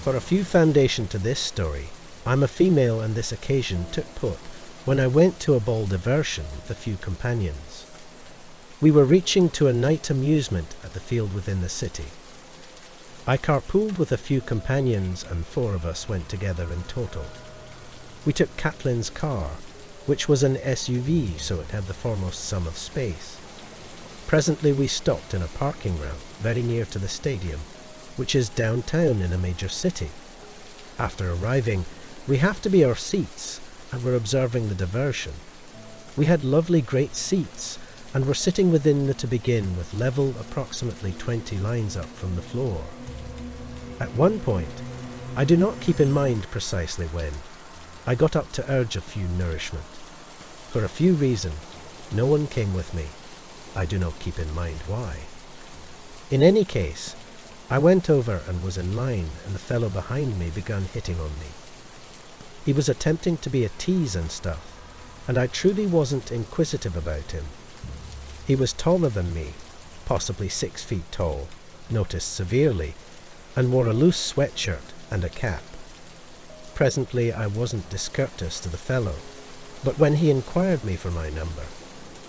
For a few foundation to this story, I'm a female and this occasion took put when I went to a ball diversion with a few companions. We were reaching to a night amusement at the field within the city. I carpooled with a few companions and 4 of us went together in total. We took Caitlin's car, which was an SUV, so it had the foremost sum of space. Presently we stopped in a parking ramp very near to the stadium, which is downtown in a major city. After arriving, we have to be our seats and were observing the diversion. We had lovely great seats and were sitting within the to begin with level approximately 20 lines up from the floor. At one point, I do not keep in mind precisely when, I got up to urge a few nourishment. For a few reasons, no one came with me. I do not keep in mind why. In any case, I went over and was in line, and the fellow behind me began hitting on me. He was attempting to be a tease and stuff, and I truly wasn't inquisitive about him. He was taller than me, possibly 6 feet tall, noticed severely, and wore a loose sweatshirt and a cap. Presently I wasn't discourteous to the fellow, but when he inquired me for my number,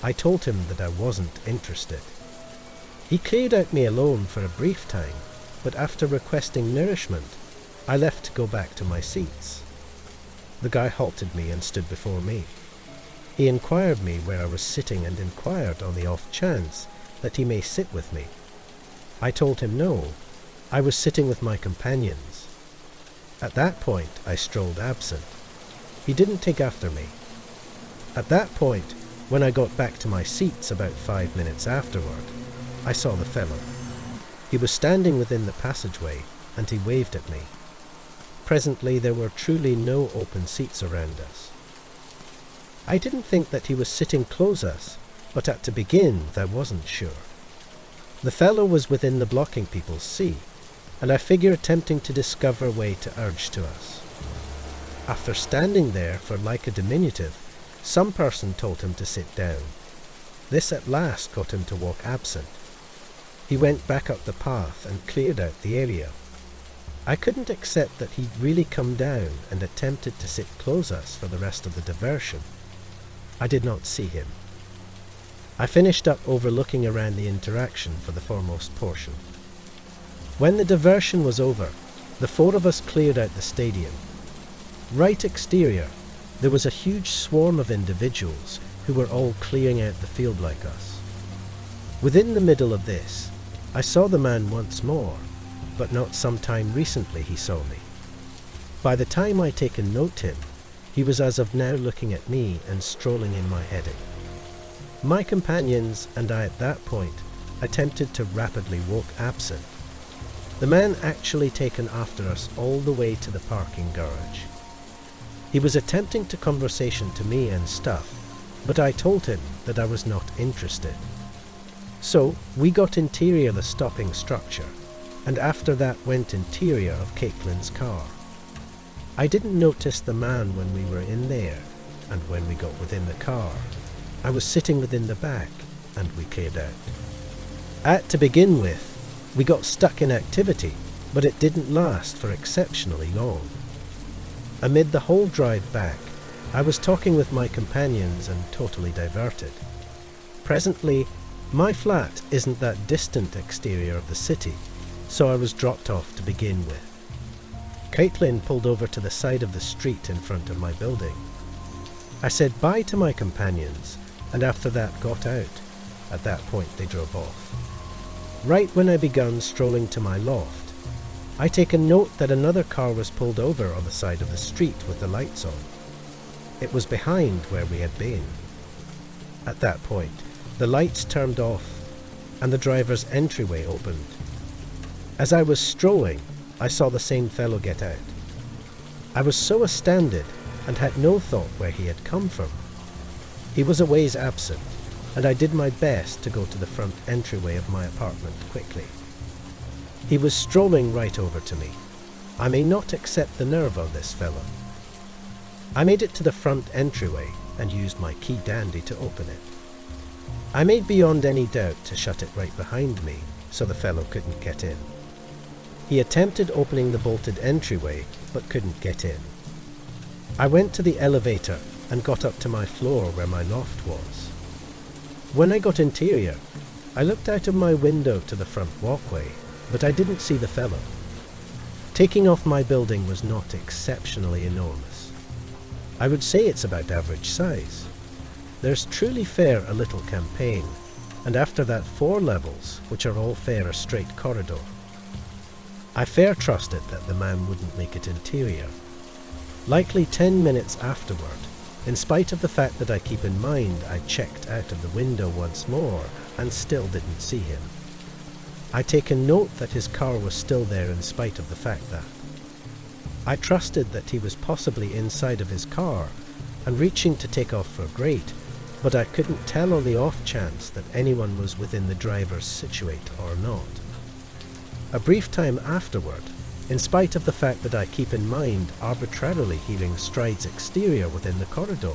I told him that I wasn't interested. He cleared out me alone for a brief time, but after requesting nourishment, I left to go back to my seats. The guy halted me and stood before me. He inquired me where I was sitting and inquired on the off chance that he may sit with me. I told him no, I was sitting with my companions. At that point, I strolled absent. He didn't take after me. At that point, when I got back to my seats about 5 minutes afterward, I saw the fellow. He was standing within the passageway, and he waved at me. Presently, there were truly no open seats around us. I didn't think that he was sitting close us, but to begin with, I wasn't sure. The fellow was within the blocking people's seat, and I figure attempting to discover a way to urge to us. After standing there for like a diminutive, some person told him to sit down. This at last got him to walk absent. He went back up the path and cleared out the area. I couldn't accept that he'd really come down and attempted to sit close us for the rest of the diversion. I did not see him. I finished up overlooking around the interaction for the foremost portion. When the diversion was over, the 4 of us cleared out the stadium. Right exterior, there was a huge swarm of individuals who were all clearing out the field like us. Within the middle of this, I saw the man once more, but not some time recently he saw me. By the time I taken note him, he was as of now looking at me and strolling in my heading. My companions and I at that point attempted to rapidly walk absent. The man actually taken after us all the way to the parking garage. He was attempting to conversation to me and stuff, but I told him that I was not interested. So we got interior the stopping structure, and after that went interior of Caitlin's car. I didn't notice the man when we were in there, and when we got within the car, I was sitting within the back, and we cleared out. To begin with, we got stuck in activity, but it didn't last for exceptionally long. Amid the whole drive back, I was talking with my companions and totally diverted. Presently, my flat isn't that distant exterior of the city, so I was dropped off to begin with. Caitlin pulled over to the side of the street in front of my building. I said bye to my companions, and after that got out. At that point they drove off. Right when I begun strolling to my loft, I take a note that another car was pulled over on the side of the street with the lights on. It was behind where we had been. At that point, the lights turned off and the driver's entryway opened. As I was strolling, I saw the same fellow get out. I was so astounded and had no thought where he had come from. He was a ways absent, and I did my best to go to the front entryway of my apartment quickly. He was strolling right over to me. I may not accept the nerve of this fellow. I made it to the front entryway and used my key dandy to open it. I made beyond any doubt to shut it right behind me so the fellow couldn't get in. He attempted opening the bolted entryway, but couldn't get in. I went to the elevator and got up to my floor where my loft was. When I got interior, I looked out of my window to the front walkway, but I didn't see the fellow. Taking off my building was not exceptionally enormous. I would say it's about average size. There's truly fair a little campaign, and after that 4 levels, which are all fair a straight corridor. I fair trusted that the man wouldn't make it interior. Likely 10 minutes afterward, in spite of the fact that I keep in mind I checked out of the window once more and still didn't see him. I take a note that his car was still there in spite of the fact that. I trusted that he was possibly inside of his car and reaching to take off for grate, but I couldn't tell on the off chance that anyone was within the driver's situate or not. A brief time afterward, in spite of the fact that I keep in mind arbitrarily hearing strides exterior within the corridor.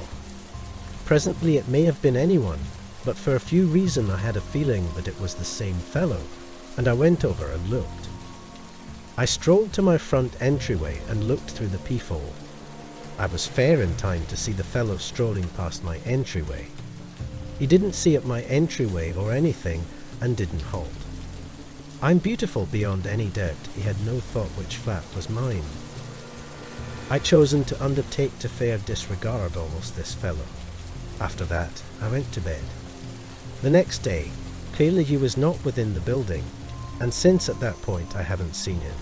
Presently it may have been anyone, but for a few reasons I had a feeling that it was the same fellow, and I went over and looked. I strolled to my front entryway and looked through the peephole. I was fair in time to see the fellow strolling past my entryway. He didn't see at my entryway or anything and didn't halt. I'm beautiful beyond any doubt he had no thought which flat was mine. I'd chosen to undertake to fair disregard almost this fellow. After that, I went to bed. The next day, clearly he was not within the building, and since at that point I haven't seen him.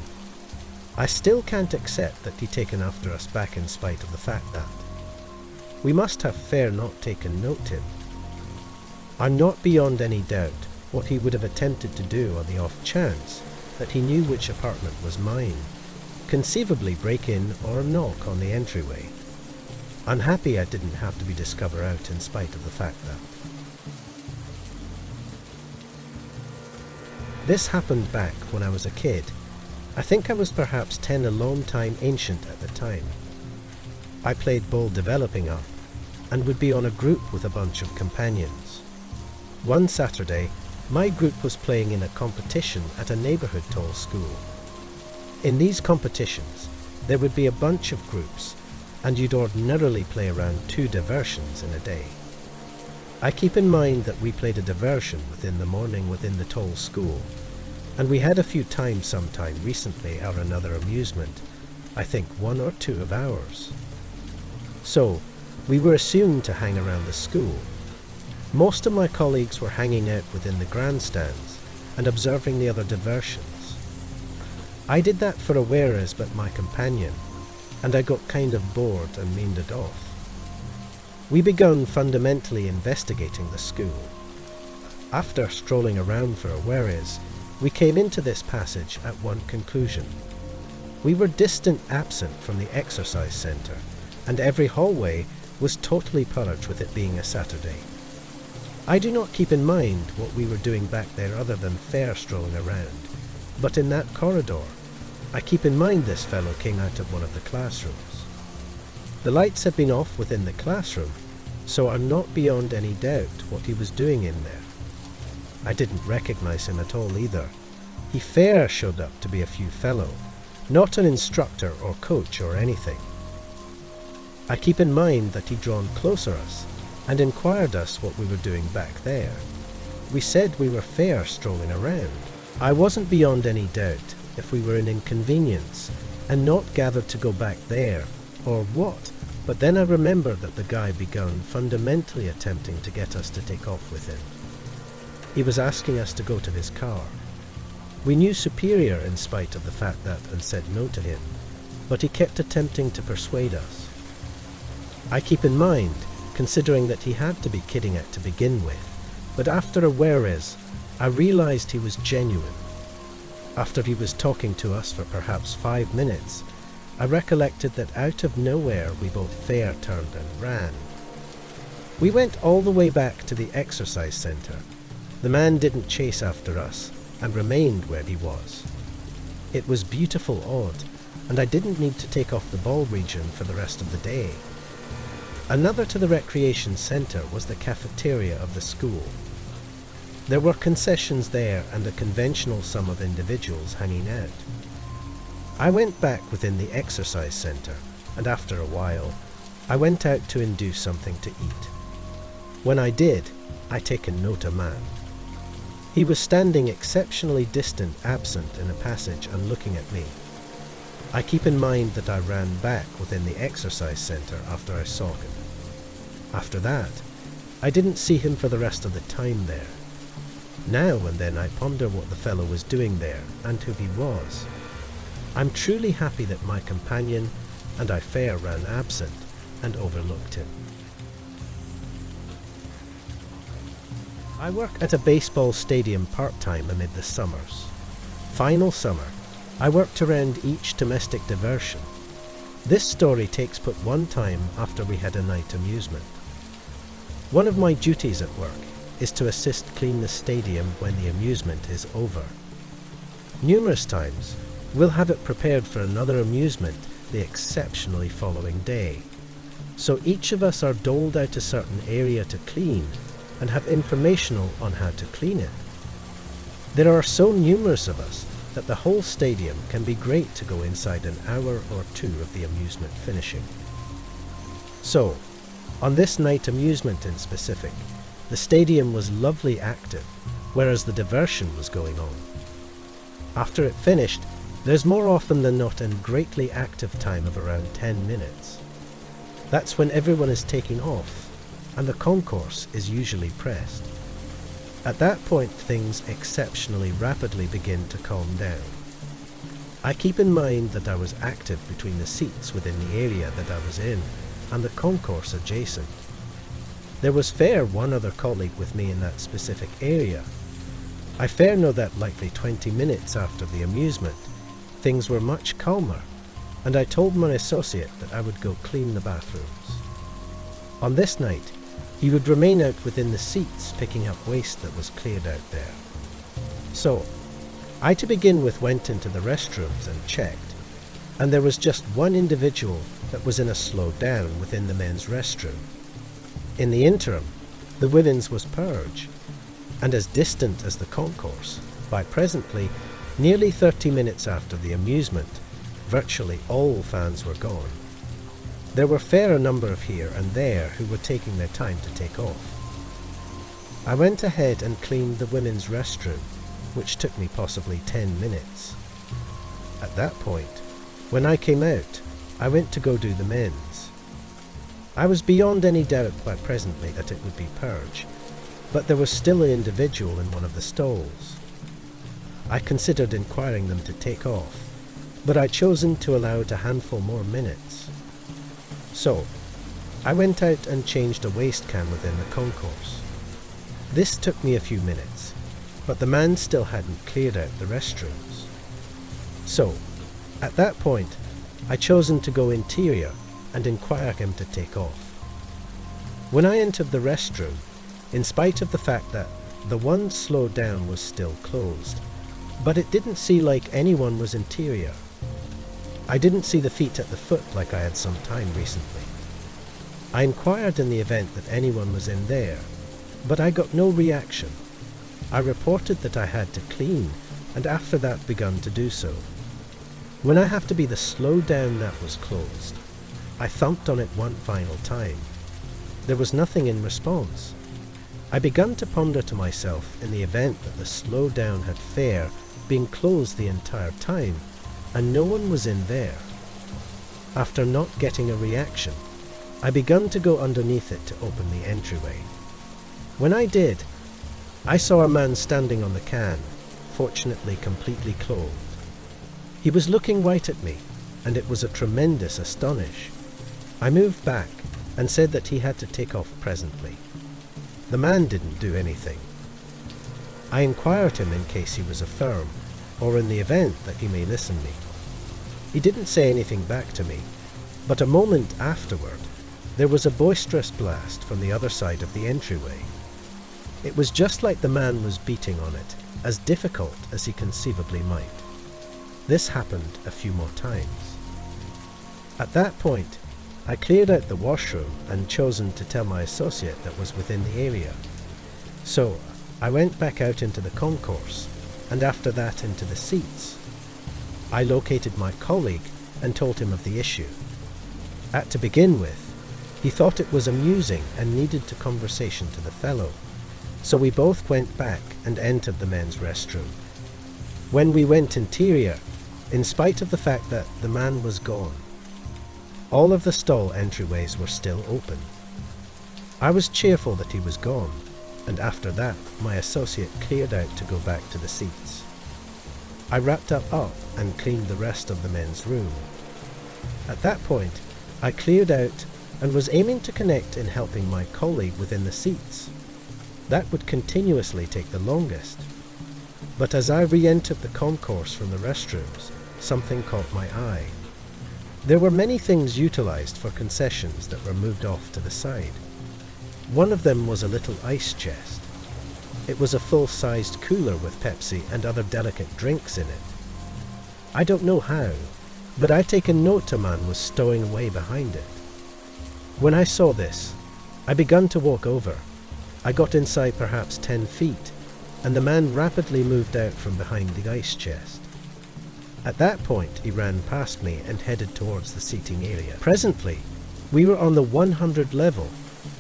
I still can't accept that he'd taken after us back in spite of the fact that. We must have fair not taken note him. I'm not beyond any doubt what he would have attempted to do on the off chance that he knew which apartment was mine, conceivably break in or knock on the entryway. Unhappy I didn't have to be discovered out in spite of the fact that. This happened back when I was a kid. I think I was perhaps 10, a long time ancient at the time. I played ball developing up and would be on a group with a bunch of companions. One Saturday, my group was playing in a competition at a neighbourhood tall school. In these competitions, there would be a bunch of groups, and you'd ordinarily play around 2 diversions in a day. I keep in mind that we played a diversion within the morning within the tall school, and we had a few times sometime recently our another amusement, I think 1 or 2 of ours. So, we were assumed to hang around the school. Most of my colleagues were hanging out within the grandstands and observing the other diversions. I did that for a whereas but my companion, and I got kind of bored and meandered off. We began fundamentally investigating the school. After strolling around for a whereas, we came into this passage at one conclusion. We were distant absent from the exercise centre, and every hallway was totally purged with it being a Saturday. I do not keep in mind what we were doing back there other than fair strolling around, but in that corridor, I keep in mind this fellow came out of one of the classrooms. The lights had been off within the classroom, so I'm not beyond any doubt what he was doing in there. I didn't recognize him at all either. He fair showed up to be a few fellow, not an instructor or coach or anything. I keep in mind that he'd drawn closer us and inquired us what we were doing back there. We said we were fair strolling around. I wasn't beyond any doubt if we were an inconvenience and not gathered to go back there, or what, but then I remembered that the guy begun fundamentally attempting to get us to take off with him. He was asking us to go to his car. We knew superior in spite of the fact that and said no to him, but he kept attempting to persuade us. I keep in mind, considering that he had to be kidding it to begin with, but after a whereas, I realized he was genuine. After he was talking to us for perhaps 5 minutes, I recollected that out of nowhere we both fair turned and ran. We went all the way back to the exercise centre. The man didn't chase after us and remained where he was. It was beautiful odd, and I didn't need to take off the ball region for the rest of the day. Another to the recreation centre was the cafeteria of the school. There were concessions there and a conventional sum of individuals hanging out. I went back within the exercise center, and after a while, I went out to induce something to eat. When I did, I taken note a man. He was standing exceptionally distant, absent in a passage and looking at me. I keep in mind that I ran back within the exercise center after I saw him. After that, I didn't see him for the rest of the time there. Now and then I ponder what the fellow was doing there and who he was. I'm truly happy that my companion and I fair ran absent and overlooked him. I work at a baseball stadium part-time amid the summers. Final summer, I worked around each domestic diversion. This story takes put one time after we had a night amusement. One of my duties at work is to assist clean the stadium when the amusement is over. Numerous times, we'll have it prepared for another amusement the exceptionally following day. So each of us are doled out a certain area to clean and have informational on how to clean it. There are so numerous of us that the whole stadium can be great to go inside an hour or two of the amusement finishing. So, on this night amusement in specific, the stadium was lovely active, whereas the diversion was going on. After it finished, there's more often than not a greatly active time of around 10 minutes. That's when everyone is taking off, and the concourse is usually pressed. At that point, things exceptionally rapidly begin to calm down. I keep in mind that I was active between the seats within the area that I was in and the concourse adjacent. There was fair one other colleague with me in that specific area. I fair know that likely 20 minutes after the amusement, things were much calmer, and I told my associate that I would go clean the bathrooms. On this night, he would remain out within the seats picking up waste that was cleared out there. So, I to begin with went into the restrooms and checked, and there was just one individual that was in a slow down within the men's restroom. In the interim, the women's was purge, and as distant as the concourse, by presently, nearly 30 minutes after the amusement, virtually all fans were gone. There were fair a number of here and there who were taking their time to take off. I went ahead and cleaned the women's restroom, which took me possibly 10 minutes. At that point, when I came out, I went to go do the men's. I was beyond any doubt by presently that it would be purge, but there was still an individual in one of the stalls. I considered inquiring them to take off, but I'd chosen to allow it a handful more minutes. So, I went out and changed a waste can within the concourse. This took me a few minutes, but the man still hadn't cleared out the restrooms. So, at that point, I chosen to go interior and inquire him to take off. When I entered the restroom, in spite of the fact that the one slowed down was still closed, but it didn't seem like anyone was interior. I didn't see the feet at the foot like I had some time recently. I inquired in the event that anyone was in there, but I got no reaction. I reported that I had to clean, and after that begun to do so. When I have to be the slow down that was closed, I thumped on it one final time. There was nothing in response. I begun to ponder to myself in the event that the slow down had fair been closed the entire time, and no one was in there. After not getting a reaction, I begun to go underneath it to open the entryway. When I did, I saw a man standing on the can, fortunately completely clothed. He was looking right at me, and it was a tremendous astonish. I moved back and said that he had to take off presently. The man didn't do anything. I inquired him in case he was firm, or in the event that he may listen me. He didn't say anything back to me, but a moment afterward, there was a boisterous blast from the other side of the entryway. It was just like the man was beating on it, as difficult as he conceivably might. This happened a few more times. At that point, I cleared out the washroom and chosen to tell my associate that was within the area. So, I went back out into the concourse, and after that into the seats. I located my colleague and told him of the issue. To begin with, he thought it was amusing and needed to conversation to the fellow, so we both went back and entered the men's restroom. When we went interior, in spite of the fact that the man was gone, all of the stall entryways were still open. I was cheerful that he was gone, and after that, my associate cleared out to go back to the seats. I wrapped up and cleaned the rest of the men's room. At that point, I cleared out and was aiming to connect in helping my colleague within the seats. That would continuously take the longest. But as I re-entered the concourse from the restrooms, something caught my eye. There were many things utilized for concessions that were moved off to the side. One of them was a little ice chest. It was a full-sized cooler with Pepsi and other delicate drinks in it. I don't know how, but I'd taken note a man was stowing away behind it. When I saw this, I began to walk over. I got inside perhaps 10 feet, and the man rapidly moved out from behind the ice chest. At that point, he ran past me and headed towards the seating area. Presently, we were on the 100 level,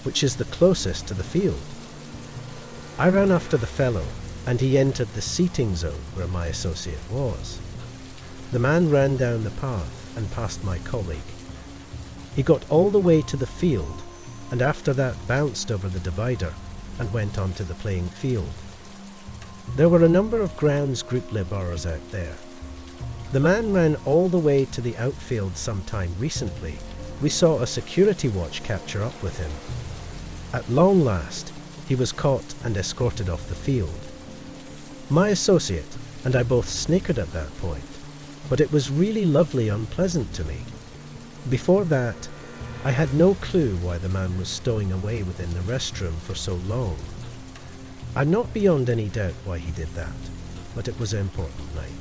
which is the closest to the field. I ran after the fellow, and he entered the seating zone where my associate was. The man ran down the path and past my colleague. He got all the way to the field, and after that bounced over the divider and went onto the playing field. There were a number of grounds group labourers out there. The man ran all the way to the outfield sometime recently. We saw a security watch capture up with him. At long last, he was caught and escorted off the field. My associate and I both snickered at that point, but it was really lovely unpleasant to me. Before that, I had no clue why the man was stowing away within the restroom for so long. I'm not beyond any doubt why he did that, but it was an important night.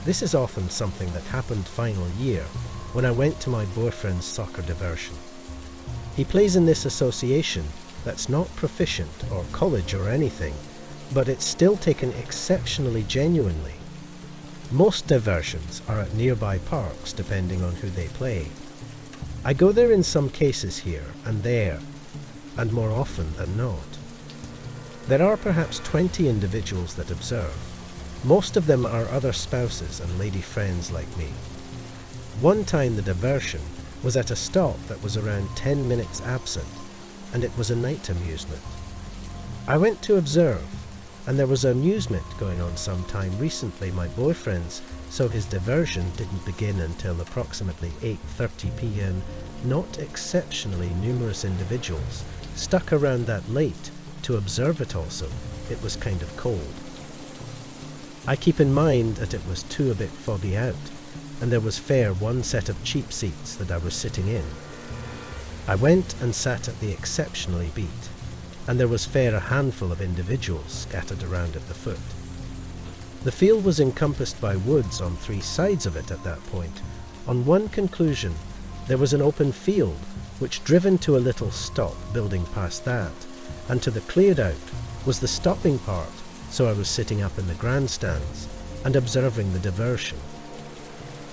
This is often something that happened final year when I went to my boyfriend's soccer diversion. He plays in this association that's not proficient or college or anything, but it's still taken exceptionally genuinely. Most diversions are at nearby parks depending on who they play. I go there in some cases here and there, and more often than not. There are perhaps 20 individuals that observe. Most of them are other spouses and lady friends like me. One time the diversion was at a stop that was around 10 minutes absent, and it was a night amusement. I went to observe, and there was amusement going on sometime recently, my boyfriend's, so his diversion didn't begin until approximately 8:30 p.m. Not exceptionally numerous individuals stuck around that late to observe it also. It was kind of cold. I keep in mind that it was a bit foggy out, and there was fair one set of cheap seats that I was sitting in. I went and sat at the exceptionally beat, and there was fair a handful of individuals scattered around at the foot. The field was encompassed by woods on 3 sides of it at that point. On one conclusion, there was an open field, which driven to a little stop building past that, and to the cleared out was the stopping part, so I was sitting up in the grandstands and observing the diversion.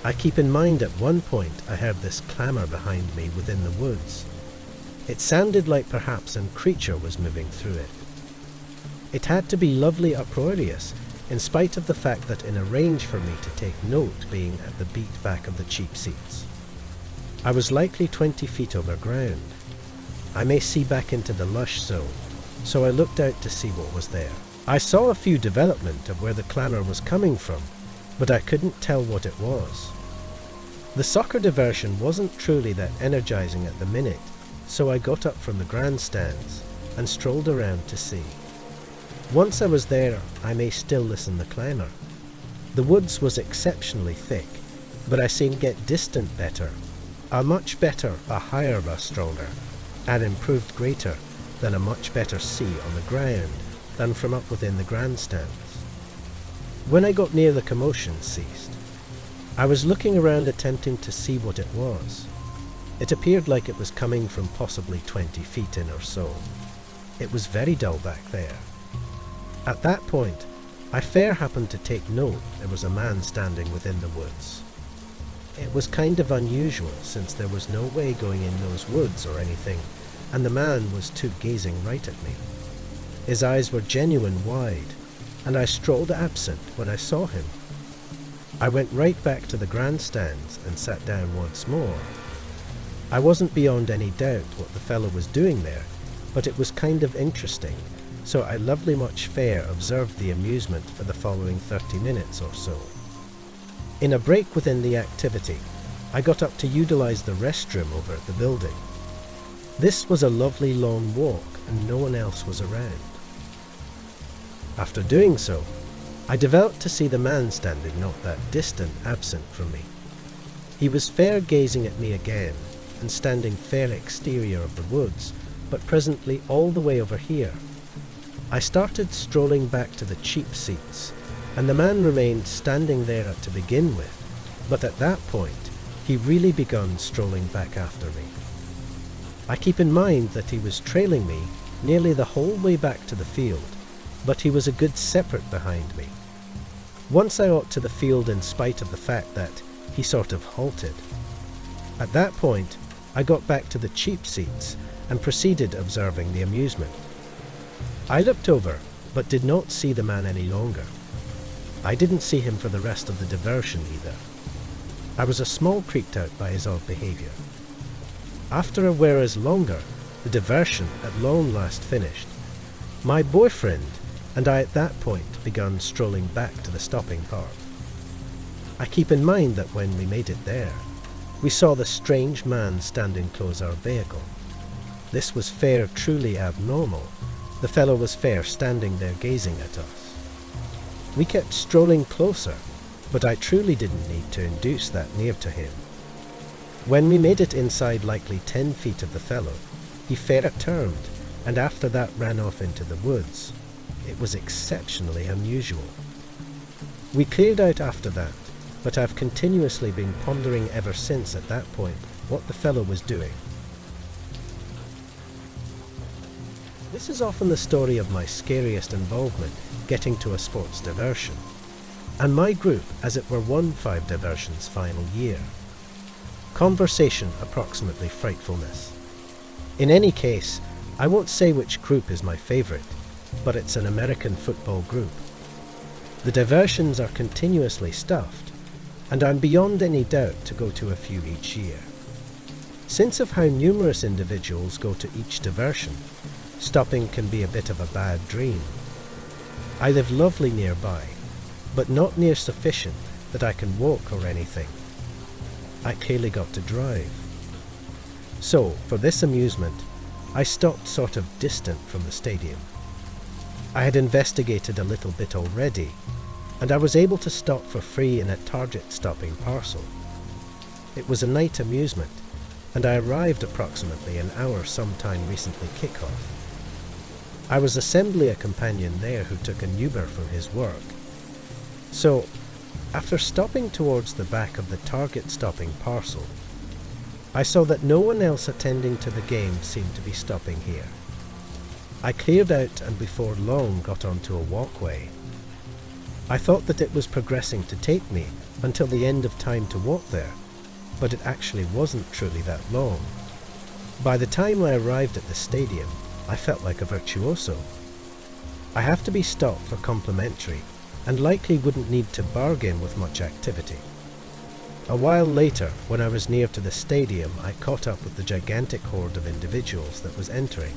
I keep in mind at one point I heard this clamour behind me within the woods. It sounded like perhaps a creature was moving through it. It had to be lovely uproarious, in spite of the fact that in a range for me to take note being at the beat back of the cheap seats. I was likely 20 feet over ground. I may see back into the lush zone, so I looked out to see what was there. I saw a few development of where the clamour was coming from, but I couldn't tell what it was. The soccer diversion wasn't truly that energizing at the minute, so I got up from the grandstands and strolled around to see. Once I was there, I may still listen the clamour. The woods was exceptionally thick, but I seen get distant better, a much better, a higher, a stronger, and improved greater than a much better see on the ground than from up within the grandstands. When I got near, the commotion ceased. I was looking around attempting to see what it was. It appeared like it was coming from possibly 20 feet in or so. It was very dull back there. At that point, I fair happened to take note there was a man standing within the woods. It was kind of unusual since there was no way going in those woods or anything, and the man was too gazing right at me. His eyes were genuine wide, and I strolled absent when I saw him. I went right back to the grandstands and sat down once more. I wasn't beyond any doubt what the fellow was doing there, but it was kind of interesting, so I lovely much fair observed the amusement for the following 30 minutes or so. In a break within the activity, I got up to utilize the restroom over at the building. This was a lovely long walk and no one else was around. After doing so, I developed to see the man standing not that distant absent from me. He was fair gazing at me again and standing fair exterior of the woods, but presently all the way over here. I started strolling back to the cheap seats, and the man remained standing there to begin with, but at that point he really begun strolling back after me. I keep in mind that he was trailing me nearly the whole way back to the field, but he was a good separate behind me. Once I got to the field in spite of the fact that he sort of halted. At that point I got back to the cheap seats and proceeded observing the amusement. I looked over, but did not see the man any longer. I didn't see him for the rest of the diversion either. I was a small creeped out by his odd behaviour. After a whereas longer, the diversion at long last finished. My boyfriend and I at that point begun strolling back to the stopping part. I keep in mind that when we made it there, we saw the strange man standing close our vehicle. This was fair truly abnormal. The fellow was fair standing there gazing at us. We kept strolling closer, but I truly didn't need to induce that near to him. When we made it inside likely 10 feet of the fellow, he fair turned, and after that ran off into the woods. It was exceptionally unusual. We cleared out after that, but I've continuously been pondering ever since at that point what the fellow was doing. This is often the story of my scariest involvement getting to a sports diversion, and my group as it were won 5 diversions final year. Conversation approximately frightfulness. In any case, I won't say which group is my favourite, but it's an American football group. The diversions are continuously stuffed, and I'm beyond any doubt to go to a few each year. Since of how numerous individuals go to each diversion, stopping can be a bit of a bad dream. I live lovely nearby, but not near sufficient that I can walk or anything. I clearly got to drive. So, for this amusement, I stopped sort of distant from the stadium. I had investigated a little bit already, and I was able to stop for free in a target stopping parcel. It was a night amusement, and I arrived approximately an hour sometime recently kick-off. I was assembly a companion there who took an Uber from his work. So, after stopping towards the back of the target stopping parcel, I saw that no one else attending to the game seemed to be stopping here. I cleared out and before long got onto a walkway. I thought that it was progressing to take me until the end of time to walk there, but it actually wasn't truly that long. By the time I arrived at the stadium, I felt like a virtuoso. I have to be stopped for complimentary and likely wouldn't need to bargain with much activity. A while later, when I was near to the stadium, I caught up with the gigantic horde of individuals that was entering.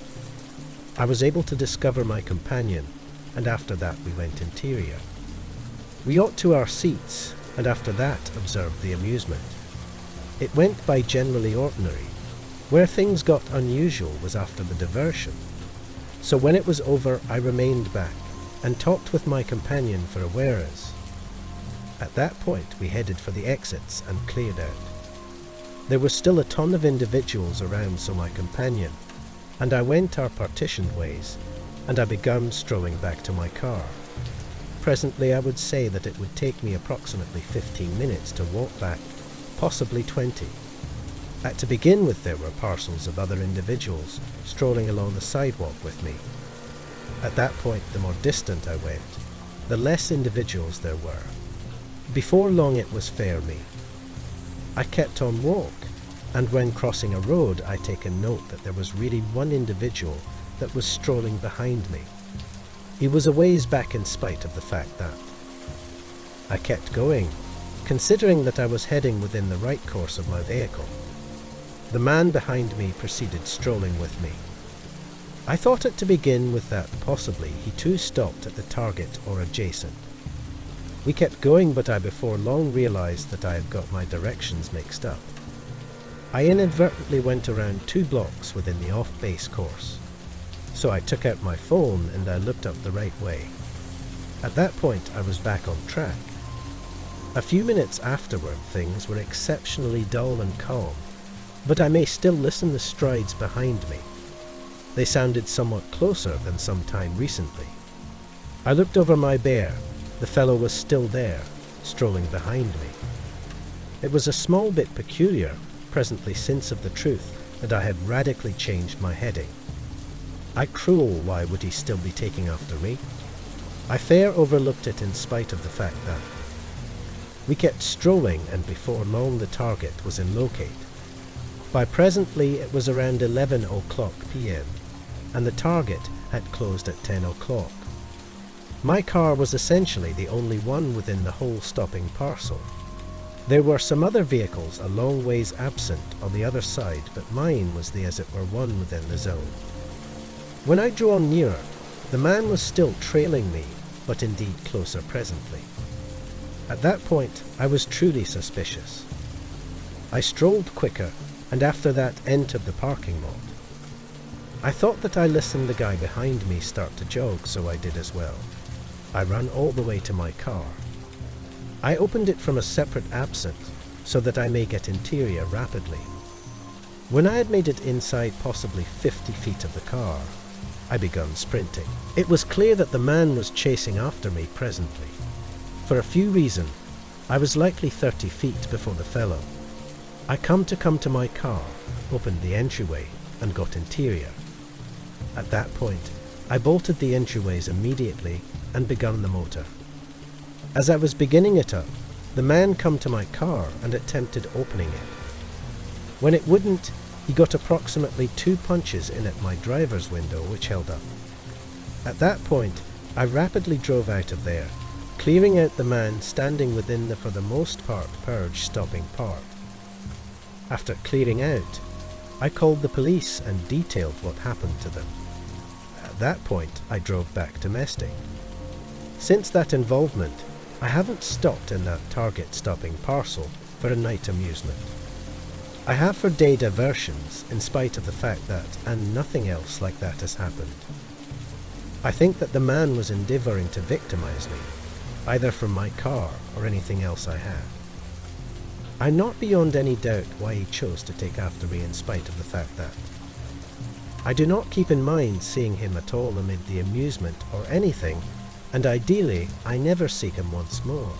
I was able to discover my companion, and after that we went interior. We got to our seats, and after that observed the amusement. It went by generally ordinary. Where things got unusual was after the diversion. So when it was over, I remained back and talked with my companion for a whereas. At that point we headed for the exits and cleared out. There was still a ton of individuals around, so my companion and I went our partitioned ways, and I began strolling back to my car. Presently I would say that it would take me approximately 15 minutes to walk back, possibly 20. To begin with, there were parcels of other individuals strolling along the sidewalk with me. At that point, the more distant I went, the less individuals there were. Before long it was fair me. I kept on walk, and when crossing a road I taken note that there was really one individual that was strolling behind me. He was a ways back in spite of the fact that. I kept going, considering that I was heading within the right course of my vehicle. The man behind me proceeded strolling with me. I thought it to begin with that possibly he too stopped at the target or adjacent. We kept going, but I before long realized that I had got my directions mixed up. I inadvertently went around 2 blocks within the off-base course. So I took out my phone and I looked up the right way. At that point I was back on track. A few minutes afterward things were exceptionally dull and calm, but I may still listen the strides behind me. They sounded somewhat closer than some time recently. I looked over my bear. The fellow was still there, strolling behind me. It was a small bit peculiar, presently sense of the truth, that I had radically changed my heading. I cruel, why would he still be taking after me? I fair overlooked it in spite of the fact that. We kept strolling, and before long the target was in locate. By presently it was around 11 o'clock p.m, and the target had closed at 10 o'clock. My car was essentially the only one within the whole stopping parcel. There were some other vehicles a long ways absent on the other side, but mine was the as it were one within the zone. When I drew on nearer, the man was still trailing me, but indeed closer presently. At that point, I was truly suspicious. I strolled quicker, and after that entered the parking lot. I thought that I listened the guy behind me start to jog, so I did as well. I ran all the way to my car. I opened it from a separate absent, so that I may get interior rapidly. When I had made it inside possibly 50 feet of the car, I begun sprinting. It was clear that the man was chasing after me presently. For a few reasons, I was likely 30 feet before the fellow. I come to my car, opened the entryway, and got interior. At that point, I bolted the entryways immediately and begun the motor. As I was beginning it up, the man come to my car and attempted opening it. When it wouldn't, he got approximately 2 punches in at my driver's window, which held up. At that point, I rapidly drove out of there, clearing out the man standing within the for the most part purge stopping part. After clearing out, I called the police and detailed what happened to them. At that point, I drove back domestic. Since that involvement, I haven't stopped in that target stopping parcel for a night amusement. I have for day diversions in spite of the fact that, and nothing else like that has happened. I think that the man was endeavouring to victimize me, either from my car or anything else I had. I'm not beyond any doubt why he chose to take after me in spite of the fact that. I do not keep in mind seeing him at all amid the amusement or anything, and ideally I never see him once more.